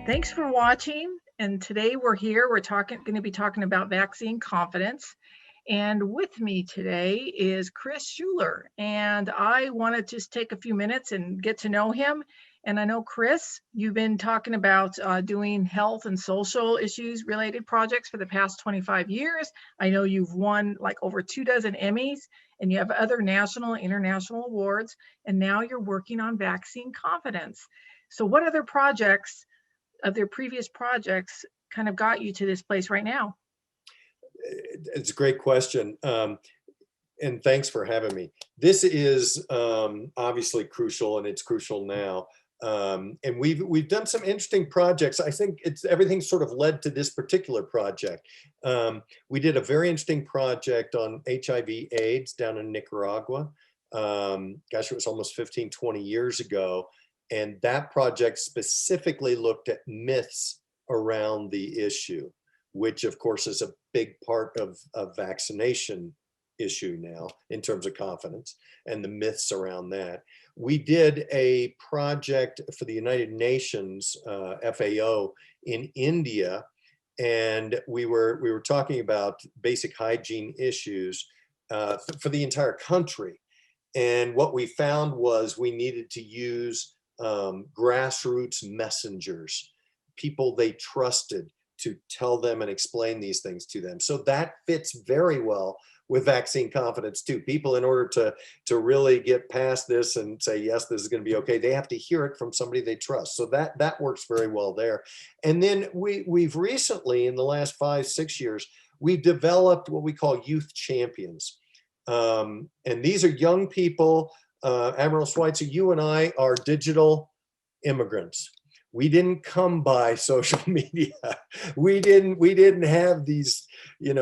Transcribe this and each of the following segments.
Thanks for watching. And today we're going to be talking about vaccine confidence. And with me today is Chris Schueler. And I want to just take a few minutes and get to know him. And I know, Chris, you've been talking about doing health and social issues related projects for the past 25 years. I know you've won like over 24 Emmys, and you have other national and international awards. And now you're working on vaccine confidence. So what other projects of their previous projects kind of got you to this place right now? It's a great question. And thanks for having me. This is obviously crucial, and it's crucial now. And we've done some interesting projects. I think everything sort of led to this particular project. We did a very interesting project on HIV/AIDS down in Nicaragua. Gosh, it was almost 15, 20 years ago. And that project specifically looked at myths around the issue, which of course is a big part of vaccination issue now in terms of confidence and the myths around that. We did a project for the United Nations, FAO, in India, and we were talking about basic hygiene issues for the entire country. And what we found was we needed to use grassroots messengers, people they trusted, to tell them and explain these things to them. So that fits very well with vaccine confidence too. People, in order to really get past this and say, yes, this is going to be okay, they have to hear it from somebody they trust. So that works very well there. And then we've recently, in the last 5-6 years, we've developed what we call youth champions. And these are young people. Admiral Schweitzer, you and I are digital immigrants. We didn't come by social media. We didn't have these,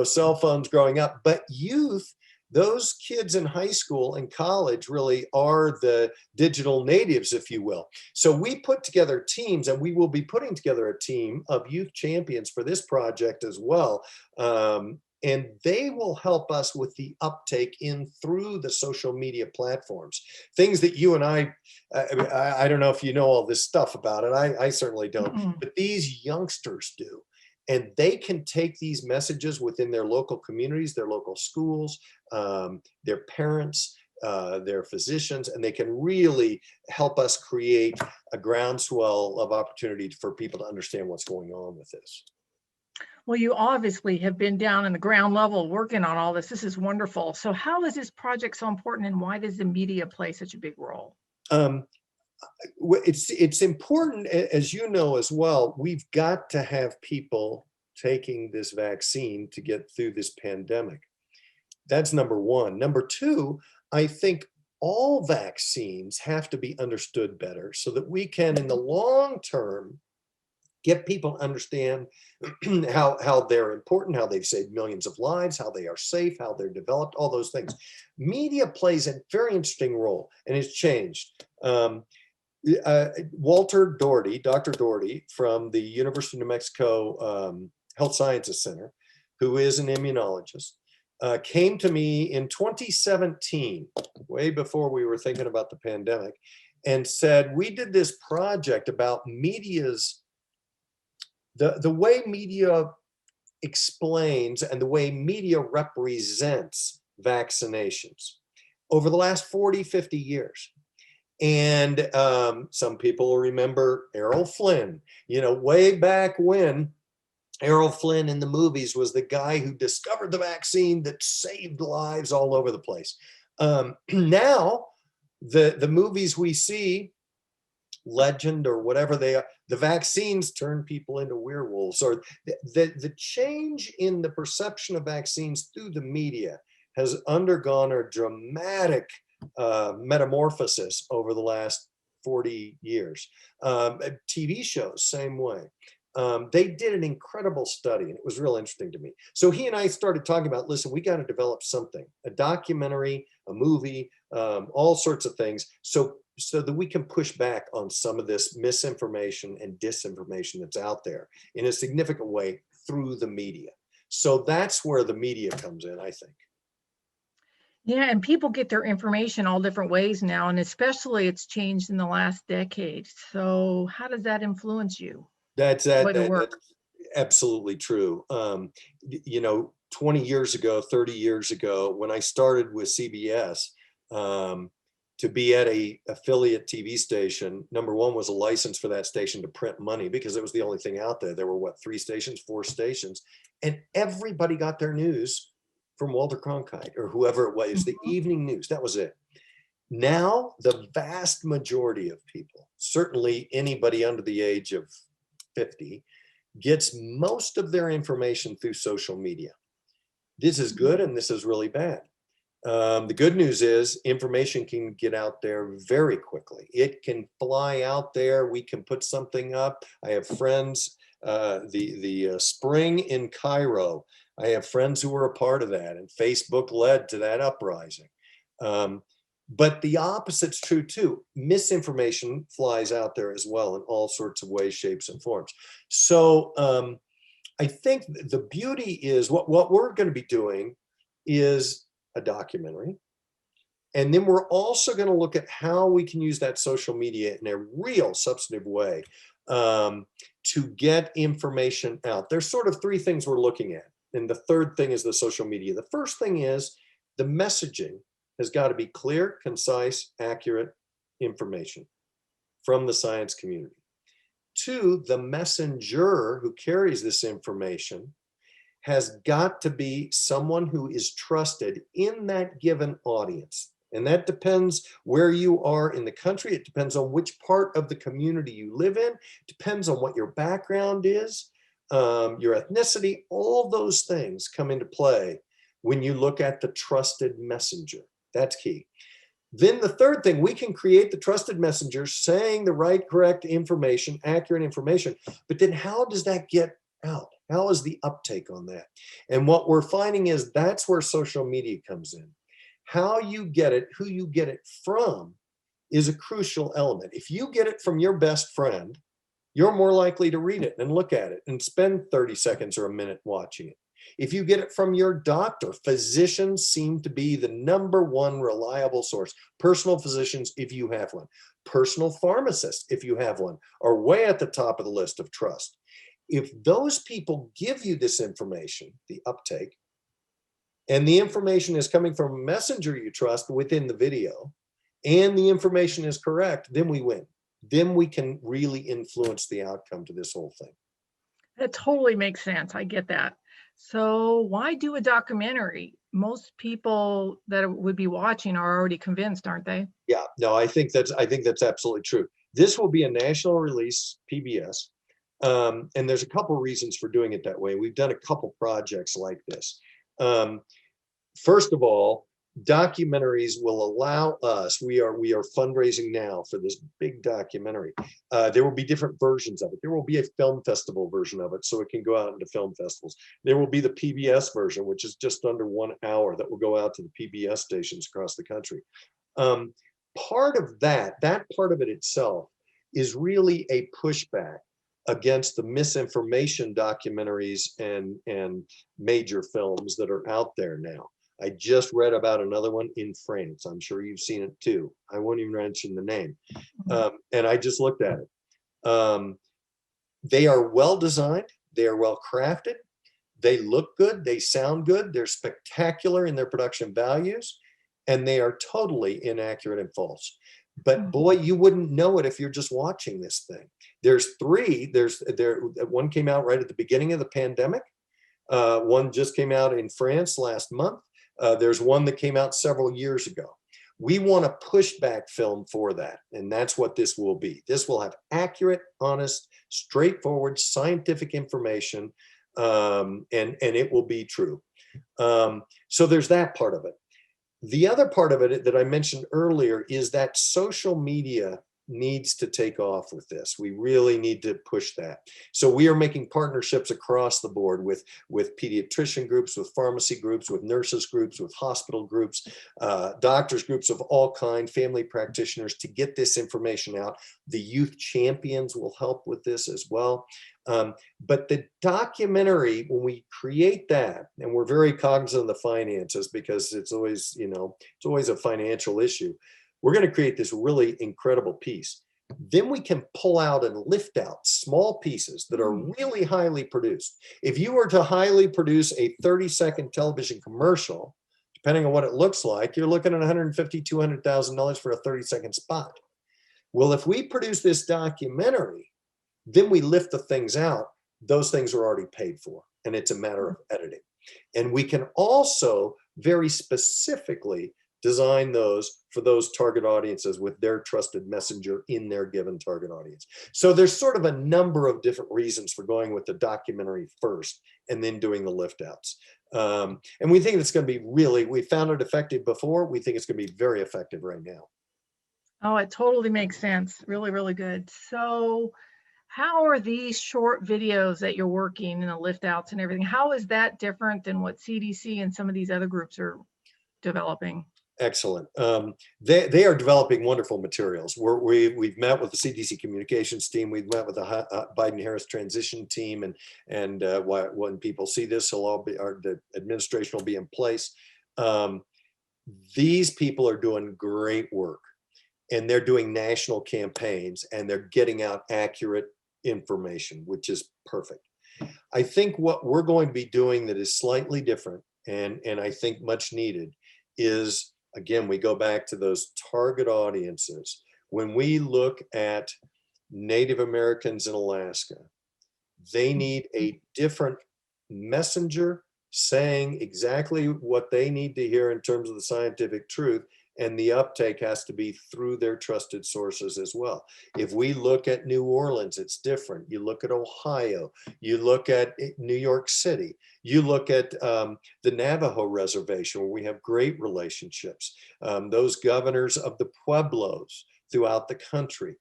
cell phones growing up. But youth, those kids in high school and college really are the digital natives, if you will. So we put together teams, and we will be putting together a team of youth champions for this project as well. And they will help us with the uptake through the social media platforms. Things that you and I don't know if you know all this stuff about it. I certainly don't, but these youngsters do. And they can take these messages within their local communities, their local schools, their parents, their physicians, and they can really help us create a groundswell of opportunity for people to understand what's going on with this. Well, you obviously have been down in the ground level working on all this. This is wonderful. So how is this project so important, and why does the media play such a big role? It's important, as you know as well. We've got to have people taking this vaccine to get through this pandemic. That's number one. Number two, I think all vaccines have to be understood better so that we can, in the long term, get people to understand how they're important, how they've saved millions of lives, how they are safe, how they're developed, all those things. Media plays a very interesting role, and it's changed. Walter Doherty, Dr. Doherty from the University of New Mexico Health Sciences Center, who is an immunologist, came to me in 2017, way before we were thinking about the pandemic, and said, we did this project about media's the way media explains and the way media represents vaccinations over the last 40, 50 years. And some people remember Errol Flynn, way back when. Errol Flynn in the movies was the guy who discovered the vaccine that saved lives all over the place. Now, the movies we see, legend or whatever they are, the vaccines turn people into werewolves, or the change in the perception of vaccines through the media has undergone a dramatic metamorphosis over the last 40 years. TV shows, same way. They did an incredible study, and it was real interesting to me. So he and I started talking about, listen, we got to develop something, a documentary, a movie, all sorts of things, so that we can push back on some of this misinformation and disinformation that's out there in a significant way through the media. So that's where the media comes in, I think. Yeah, and people get their information all different ways now, and especially it's changed in the last decade. So how does that influence you? That's way to work. that's absolutely true. 20 years ago, 30 years ago, when I started with CBS, to be at a affiliate TV station, number one was a license for that station to print money because it was the only thing out there. There were what, 3 stations, 4 stations, and everybody got their news from Walter Cronkite or whoever it was, the Mhm. evening news. That was it. Now, the vast majority of people, certainly anybody under the age of 50, gets most of their information through social media. This is good and this is really bad. The good news is information can get out there very quickly. It can fly out there. We can put something up. I have friends, the spring in Cairo, I have friends who were a part of that, and Facebook led to that uprising. But the opposite's true too. Misinformation flies out there as well in all sorts of ways, shapes, and forms. So I think the beauty is what we're going to be doing is a documentary. And then we're also going to look at how we can use that social media in a real substantive way to get information out. There's sort of 3 things we're looking at. And the third thing is the social media. The first thing is the messaging has got to be clear, concise, accurate information from the science community. 2, the messenger who carries this information has got to be someone who is trusted in that given audience. And that depends where you are in the country. It depends on which part of the community you live in. It depends on what your background is, your ethnicity. All those things come into play when you look at the trusted messenger. That's key. Then the third thing, we can create the trusted messenger saying the right, correct information, accurate information. But then how does that get out? How is the uptake on that? And what we're finding is that's where social media comes in. How you get it, who you get it from is a crucial element. If you get it from your best friend, you're more likely to read it and look at it and spend 30 seconds or a minute watching it. If you get it from your doctor, physicians seem to be the number one reliable source. Personal physicians, if you have one. Personal pharmacists, if you have one, are way at the top of the list of trust. If those people give you this information, the uptake, and the information is coming from a messenger you trust within the video, and the information is correct, then we win. Then we can really influence the outcome to this whole thing. That totally makes sense. I get that. So why do a documentary? Most people that would be watching are already convinced, aren't they? Yeah, no, I think that's absolutely true. This will be a national release, PBS. And there's a couple reasons for doing it that way. We've done a couple projects like this. First of all, documentaries will allow us, we are fundraising now for this big documentary. There will be different versions of it. There will be a film festival version of it, so it can go out into film festivals. There will be the PBS version, which is just under 1 hour, that will go out to the PBS stations across the country. Part of that part of it itself is really a pushback against the misinformation documentaries and major films that are out there now. I just read about another one in France. I'm sure you've seen it too. I won't even mention the name. And I just looked at it. They are well designed. They are well crafted. They look good. They sound good. They're spectacular in their production values. And they are totally inaccurate and false. But boy, you wouldn't know it if you're just watching this thing. There's 3. One came out right at the beginning of the pandemic. One just came out in France last month. There's one that came out several years ago. We want a pushback film for that, and that's what this will be. This will have accurate, honest, straightforward, scientific information, and it will be true. So there's that part of it. The other part of it that I mentioned earlier is that social media needs to take off with this. We really need to push that. So we are making partnerships across the board with pediatrician groups, with pharmacy groups, with nurses groups, with hospital groups, doctors groups of all kinds, family practitioners, to get this information out. The youth champions will help with this as well. But the documentary, when we create that, and we're very cognizant of the finances because it's always, it's always a financial issue. We're going to create this really incredible piece. Then we can pull out and lift out small pieces that are really highly produced. If you were to highly produce a 30-second television commercial, depending on what it looks like, you're looking at $150,000, $200,000 for a 30-second spot. Well, if we produce this documentary, then we lift the things out. Those things are already paid for, and it's a matter of editing. And we can also very specifically design those for those target audiences with their trusted messenger in their given target audience. So there's sort of a number of different reasons for going with the documentary first and then doing the lift outs. And we think it's going to be we found it effective before. We think it's going to be very effective right now. Oh, it totally makes sense. Really, really good. So how are these short videos that you're working and the lift outs and everything, how is that different than what CDC and some of these other groups are developing? Excellent. They are developing wonderful materials. We've met with the CDC communications team. We've met with the Biden-Harris transition team, and when people see this, the administration will be in place. These people are doing great work, and they're doing national campaigns, and they're getting out accurate information, which is perfect. I think what we're going to be doing that is slightly different, and I think much needed, is, again, we go back to those target audiences. When we look at Native Americans in Alaska, they need a different messenger saying exactly what they need to hear in terms of the scientific truth, and the uptake has to be through their trusted sources as well. If we look at New Orleans, it's different. You look at Ohio, you look at New York City, you look at the Navajo reservation, where we have great relationships, those governors of the Pueblos throughout the country.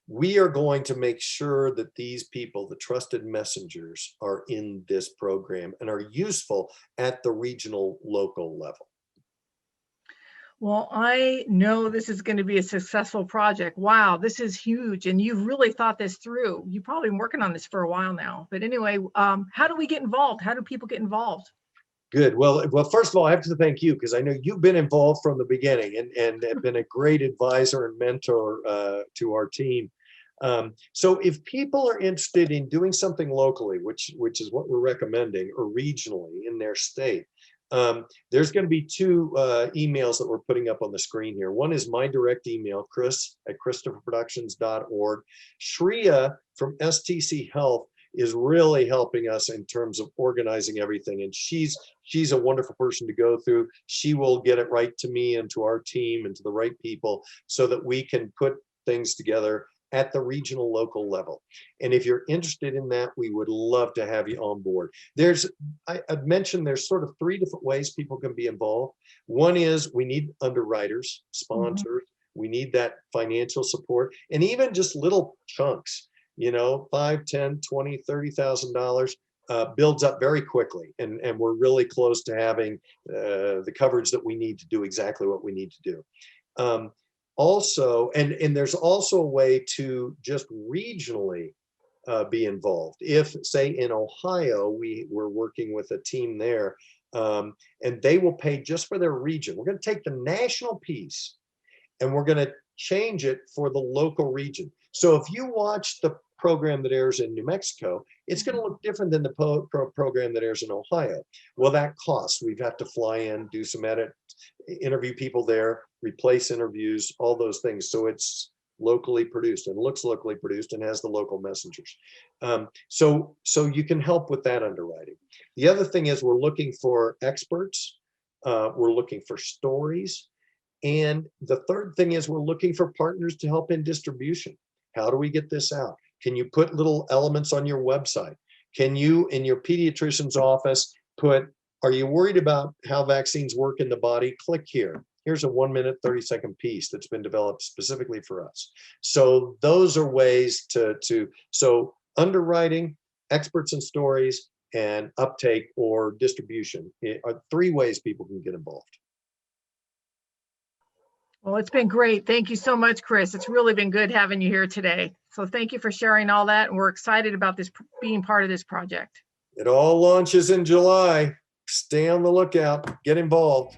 We are going to make sure that these people, the trusted messengers, are in this program and are useful at the regional, local level. Well, I know this is going to be a successful project. Wow, this is huge. And you've really thought this through. You've probably been working on this for a while now. But anyway, how do we get involved? How do people get involved? Good. Well, first of all, I have to thank you, because I know you've been involved from the beginning and have been a great advisor and mentor to our team. So if people are interested in doing something locally, which is what we're recommending, or regionally in their state, there's going to be two emails that we're putting up on the screen here. One is my direct email, chris@christopherproductions.org. Shreya from STC Health is really helping us in terms of organizing everything, and she's a wonderful person to go through. She will get it right to me and to our team and to the right people, so that we can put things together at the regional, local level. And if you're interested in that, we would love to have you on board. I've mentioned there's sort of three different ways people can be involved. One is we need underwriters, sponsors. We need that financial support, and even just little chunks, $5, $10, $20, $30,000 builds up very quickly. And we're really close to having the coverage that we need to do exactly what we need to do. Also, and there's also a way to just regionally be involved. If, say, in Ohio, we're working with a team there, and they will pay just for their region. We're going to take the national piece and we're going to change it for the local region. So if you watch the program that airs in New Mexico, it's going to look different than the program that airs in Ohio. Well, that costs. We've got to fly in, do some edit, interview people there, replace interviews, all those things. So it's locally produced and looks locally produced and has the local messengers. So you can help with that underwriting. The other thing is we're looking for experts. We're looking for stories. And the third thing is we're looking for partners to help in distribution. How do we get this out? Can you put little elements on your website? Can you, in your pediatrician's office, are you worried about how vaccines work in the body? Click here. Here's a 1-minute, 30-second piece that's been developed specifically for us. So those are ways so underwriting, experts and stories, and uptake or distribution are three ways people can get involved. Well, it's been great. Thank you so much, Chris. It's really been good having you here today. So thank you for sharing all that. And we're excited about this being part of this project. It all launches in July. Stay on the lookout. Get involved.